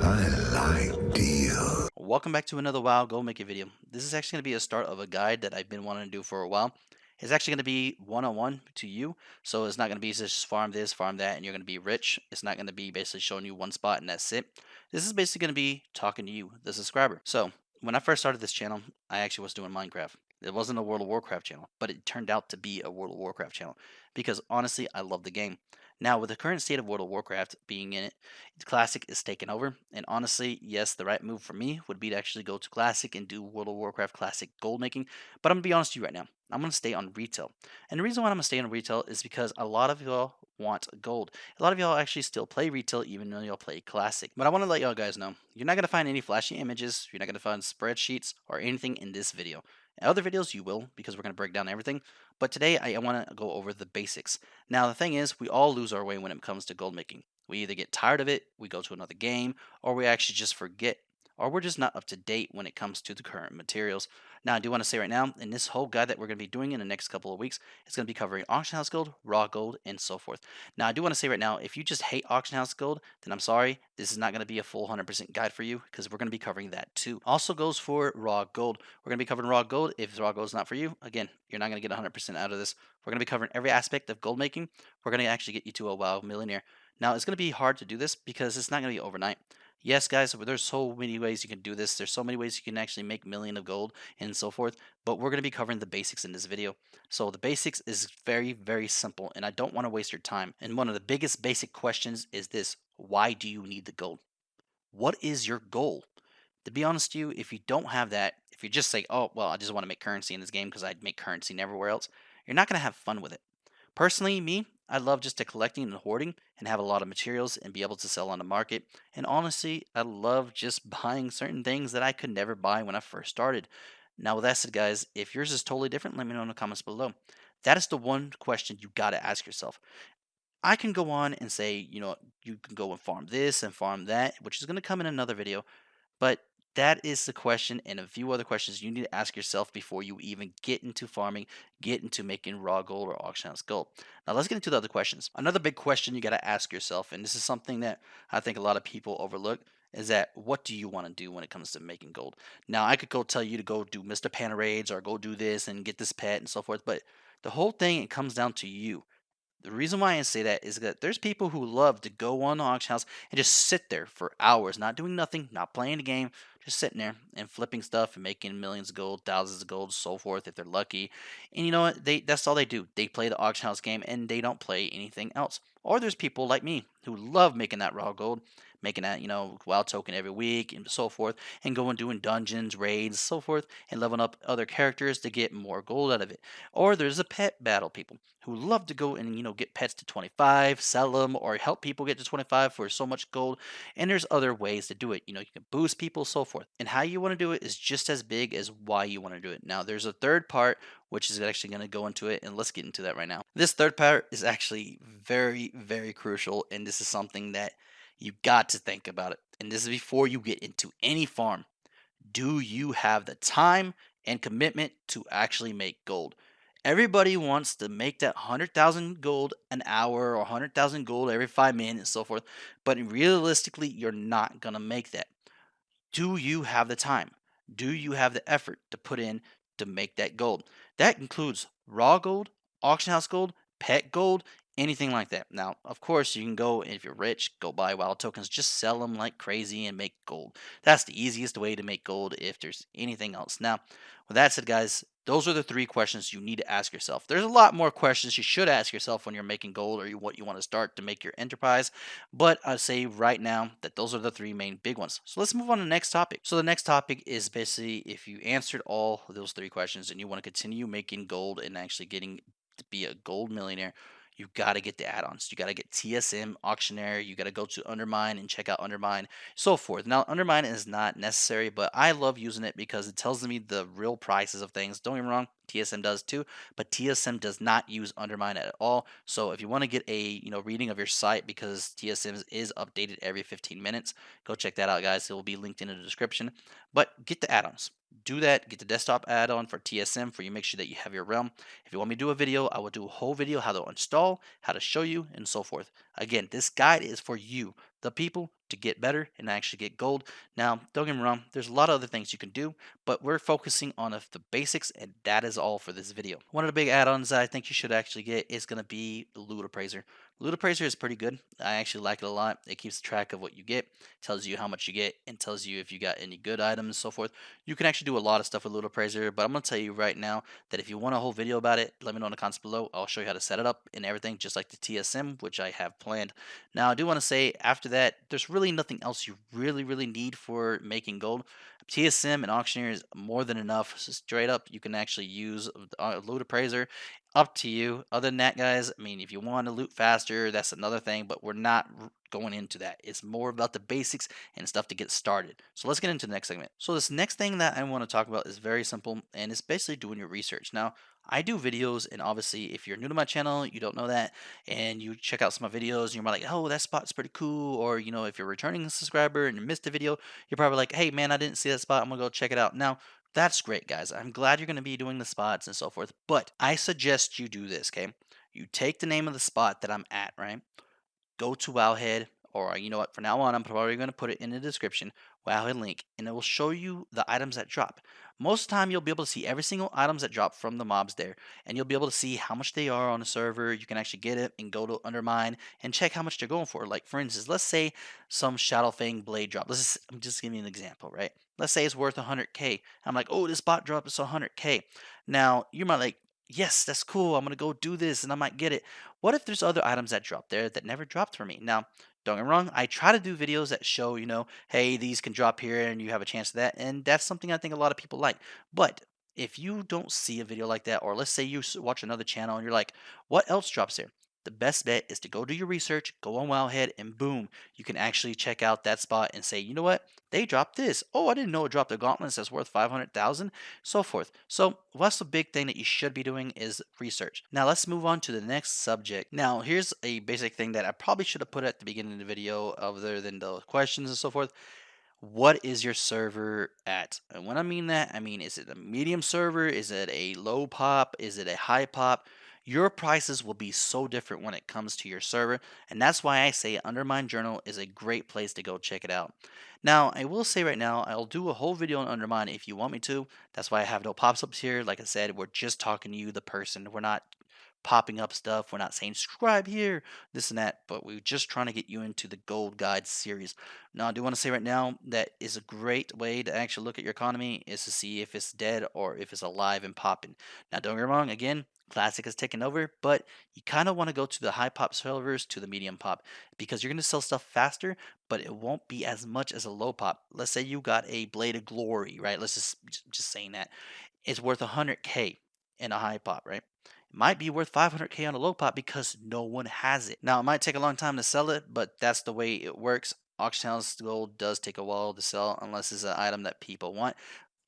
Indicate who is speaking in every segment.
Speaker 1: I like deals.
Speaker 2: Welcome back to another WoW Gold Making video. This is actually going to be a start of a guide that I've been wanting to do for a while. It's actually going to be one-on-one to you, so it's not going to be just farm this, farm that, and you're going to be rich. It's not going to be basically showing you one spot and that's it. This is basically going to be talking to you, the subscriber. So when I first started this channel, I actually was doing Minecraft. It wasn't a World of Warcraft channel, but it turned out to be a World of Warcraft channel because honestly, I love the game. Now, with the current state of World of Warcraft being in it, Classic is taking over. And honestly, yes, the right move for me would be to actually go to Classic and do World of Warcraft Classic gold making. But I'm going to be honest with you right now. I'm going to stay on retail. And the reason why I'm going to stay on retail is because a lot of y'all want gold. A lot of y'all actually still play retail even though y'all play Classic. But I want to let y'all guys know, you're not going to find any flashy images. You're not going to find spreadsheets or anything in this video. In other videos you will, because we're going to break down everything. But today I want to go over the basics. Now the thing is, we all lose our way when it comes to gold making. We either get tired of it, we go to another game, or we actually just forget, or we're just not up to date when it comes to the current materials. Now, I do want to say right now, in this whole guide that we're going to be doing in the next couple of weeks, it's going to be covering auction house gold, raw gold, and so forth. Now, I do want to say right now, if you just hate auction house gold, then I'm sorry, this is not going to be a full 100% guide for you because we're going to be covering that too. Also goes for raw gold. We're going to be covering raw gold. If raw gold is not for you, again, you're not going to get 100% out of this. We're going to be covering every aspect of gold making. We're going to actually get you to a WoW millionaire. Now, it's going to be hard to do this because it's not going to be overnight. Yes, guys, there's so many ways you can do this. There's so many ways you can actually make million of gold and so forth, but we're going to be covering the basics in this video. So the basics is very, very simple, and I don't want to waste your time. And one of the biggest basic questions is this: why do you need the gold? What is your goal? To be honest with you, if you don't have that, if you just say, oh, well, I just want to make currency in this game because I'd make currency everywhere else, you're not going to have fun with it. Personally, me, I love just the collecting and hoarding and have a lot of materials and be able to sell on the market. And honestly, I love just buying certain things that I could never buy when I first started. Now, with that said, guys, if yours is totally different, let me know in the comments below. That is the one question you got to ask yourself. I can go on and say, you can go and farm this and farm that, which is going to come in another video. But that is the question, and a few other questions you need to ask yourself before you even get into farming, get into making raw gold or auction house gold. Now, let's get into the other questions. Another big question you got to ask yourself, and this is something that I think a lot of people overlook, is that what do you want to do when it comes to making gold? Now, I could go tell you to go do Mr. Panarades or go do this and get this pet and so forth, but the whole thing, it comes down to you. The reason why I say that is that there's people who love to go on the auction house and just sit there for hours, not doing nothing, not playing the game, just sitting there and flipping stuff and making millions of gold, thousands of gold, so forth if they're lucky. And you know what? That's all they do. They play the auction house game and they don't play anything else. Or there's people like me who love making that raw gold, making that, WoW token every week and so forth, and going doing dungeons, raids, so forth, and leveling up other characters to get more gold out of it. Or there's a pet battle people who love to go and get pets to 25, sell them, or help people get to 25 for so much gold. And there's other ways to do it. You can boost people, so forth. And how you want to do it is just as big as why you want to do it. Now, there's a third part which is actually going to go into it, and let's get into that right now. This third part is actually very, very crucial, and this is something that you got to think about it. And this is before you get into any farm. Do you have the time and commitment to actually make gold? Everybody wants to make that 100,000 gold an hour or 100,000 gold every 5 minutes and so forth, but realistically, you're not going to make that. Do you have the time? Do you have the effort to put in to make that gold? That includes raw gold, auction house gold, pet gold, anything like that. Now, of course, you can go, if you're rich, go buy wild tokens, just sell them like crazy and make gold. That's the easiest way to make gold if there's anything else. Now, with that said, guys, those are the three questions you need to ask yourself. There's a lot more questions you should ask yourself when you're making gold or what you want to start to make your enterprise. But I say right now that those are the three main big ones. So let's move on to the next topic. So the next topic is basically if you answered all of those three questions and you want to continue making gold and actually getting to be a gold millionaire, you got to get the add-ons. You got to get TSM, Auctioneer. You got to go to Undermine and check out Undermine, so forth. Now, Undermine is not necessary, but I love using it because it tells me the real prices of things. Don't get me wrong, TSM does too, but TSM does not use Undermine at all. So if you want to get a reading of your site because TSM is updated every 15 minutes, go check that out, guys. It will be linked in the description. But get the add-ons. Do that. Get the desktop add-on for TSM for you. Make sure that you have your realm. If you want me to do a video, I will do a whole video how to install, how to show you, and so forth. Again, this guide is for you, the people, to get better and actually get gold. Now, don't get me wrong, there's a lot of other things you can do, but we're focusing on the basics, and that is all for this video. One of the big add-ons that I think you should actually get is going to be the LootAppraiser. LootAppraiser is pretty good. I actually like it a lot. It keeps track of what you get, tells you how much you get, and tells you if you got any good items and so forth. You can actually do a lot of stuff with LootAppraiser, but I'm going to tell you right now that if you want a whole video about it, let me know in the comments below. I'll show you how to set it up and everything, just like the TSM, which I have planned. Now, I do want to say after that, there's really nothing else you really need for making gold. TSM and Auctioneer is more than enough. So straight up, you can actually use LootAppraiser. Up to you. Other than that, guys, I mean, if you want to loot faster, that's another thing, but we're not going into that. It's more about the basics and stuff to get started. So let's get into the next segment. So this next thing that I want to talk about is very simple, and it's basically doing your research. Now, I do videos, and obviously, if you're new to my channel, you don't know that, and you check out some of my videos, and you're like, oh, that spot's pretty cool, or if you're a returning subscriber and you missed a video, you're probably like, hey, man, I didn't see that spot. I'm gonna go check it out. Now, that's great, guys. I'm glad you're gonna be doing the spots and so forth, but I suggest you do this, okay? You take the name of the spot that I'm at, right? Go to Wowhead, or you know what, from now on, I'm probably going to put it in the description, Wowhead link, and it will show you the items that drop. Most of the time, you'll be able to see every single items that drop from the mobs there, and you'll be able to see how much they are on the server. You can actually get it and go to Undermine and check how much they're going for. Like, for instance, let's say some Shadow Fang blade drop. I'm just giving you an example, right? Let's say it's worth 100K. I'm like, oh, this bot drop is 100K. Now, you might like, yes, that's cool. I'm going to go do this and I might get it. What if there's other items that drop there that never dropped for me? Now, don't get me wrong, I try to do videos that show, hey, these can drop here and you have a chance of that. And that's something I think a lot of people like. But if you don't see a video like that, or let's say you watch another channel and you're like, what else drops there? The best bet is to go do your research, go on Wowhead, and boom, you can actually check out that spot and say, you know what? They dropped this. Oh, I didn't know it dropped a gauntlet that's worth 500,000, so forth. So that's the big thing that you should be doing is research. Now let's move on to the next subject. Now here's a basic thing that I probably should have put at the beginning of the video other than the questions and so forth. What is your server at? And when I mean that, I mean, is it a medium server? Is it a low pop? Is it a high pop? Your prices will be so different when it comes to your server, and that's why I say Undermine Journal is a great place to go check it out. Now, I will say right now, I'll do a whole video on Undermine if you want me to. That's why I have no pops ups here. Like I said, we're just talking to you, the person. We're not popping up stuff. We're not saying subscribe here, this and that, but we're just trying to get you into the Gold Guide series. Now, I do want to say right now that is a great way to actually look at your economy is to see if it's dead or if it's alive and popping. Now, don't get me wrong, again, Classic has taken over, but you kind of want to go to the high pop servers to the medium pop because you're going to sell stuff faster, but it won't be as much as a low pop. Let's say you got a Blade of Glory, right? Let's just saying that it's worth 100K in a high pop, right? It might be worth 500K on a low pop because no one has it. Now, it might take a long time to sell it, but that's the way it works. Auction house gold does take a while to sell unless it's an item that people want.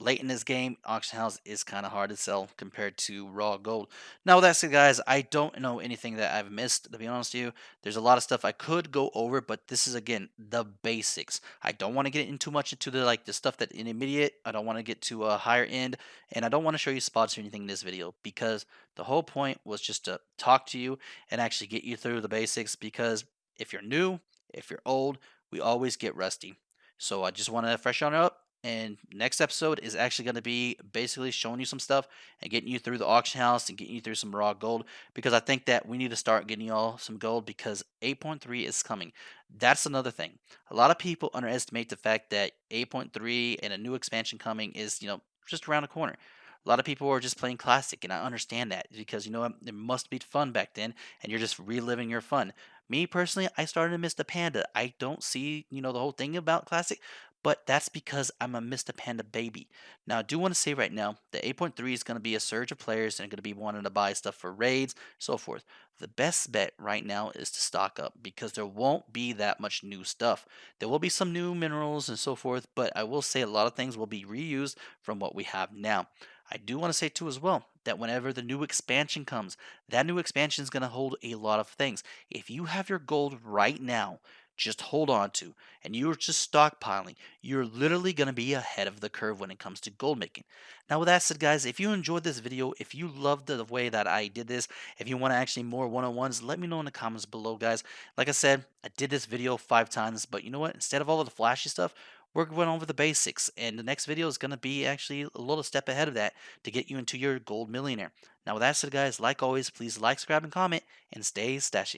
Speaker 2: Late in this game, auction house is kind of hard to sell compared to raw gold. Now, with that said, guys, I don't know anything that I've missed, to be honest with you. There's a lot of stuff I could go over, but this is, again, the basics. I don't want to get too much into the stuff that in immediate. I don't want to get to a higher end, and I don't want to show you spots or anything in this video because the whole point was just to talk to you and actually get you through the basics because if you're new, if you're old, we always get rusty. So I just want to freshen it up. And next episode is actually going to be basically showing you some stuff and getting you through the auction house and getting you through some raw gold because I think that we need to start getting y'all some gold because 8.3 is coming. That's another thing. A lot of people underestimate the fact that 8.3 and a new expansion coming is, just around the corner. A lot of people are just playing classic, and I understand that because you know what? It must be fun back then, and you're just reliving your fun. Me personally, I started to miss the panda. I don't see, the whole thing about classic, but that's because I'm a Mr. Panda baby. Now, I do want to say right now that 8.3 is going to be a surge of players and going to be wanting to buy stuff for raids, so forth. The best bet right now is to stock up because there won't be that much new stuff. There will be some new minerals and so forth, but I will say a lot of things will be reused from what we have now. I do want to say too as well that whenever the new expansion comes, that new expansion is going to hold a lot of things. If you have your gold right now, just hold on to, and you're just stockpiling, you're literally going to be ahead of the curve when it comes to gold making. Now, with that said, guys, if you enjoyed this video, if you loved the way that I did this, if you want to actually more one-on-ones, let me know in the comments below, guys. Like I said, I did this video 5 times, but you know what? Instead of all of the flashy stuff, we're going over the basics, and the next video is going to be actually a little step ahead of that to get you into your gold millionaire. Now, with that said, guys, like always, please like, subscribe, and comment, and stay stashy.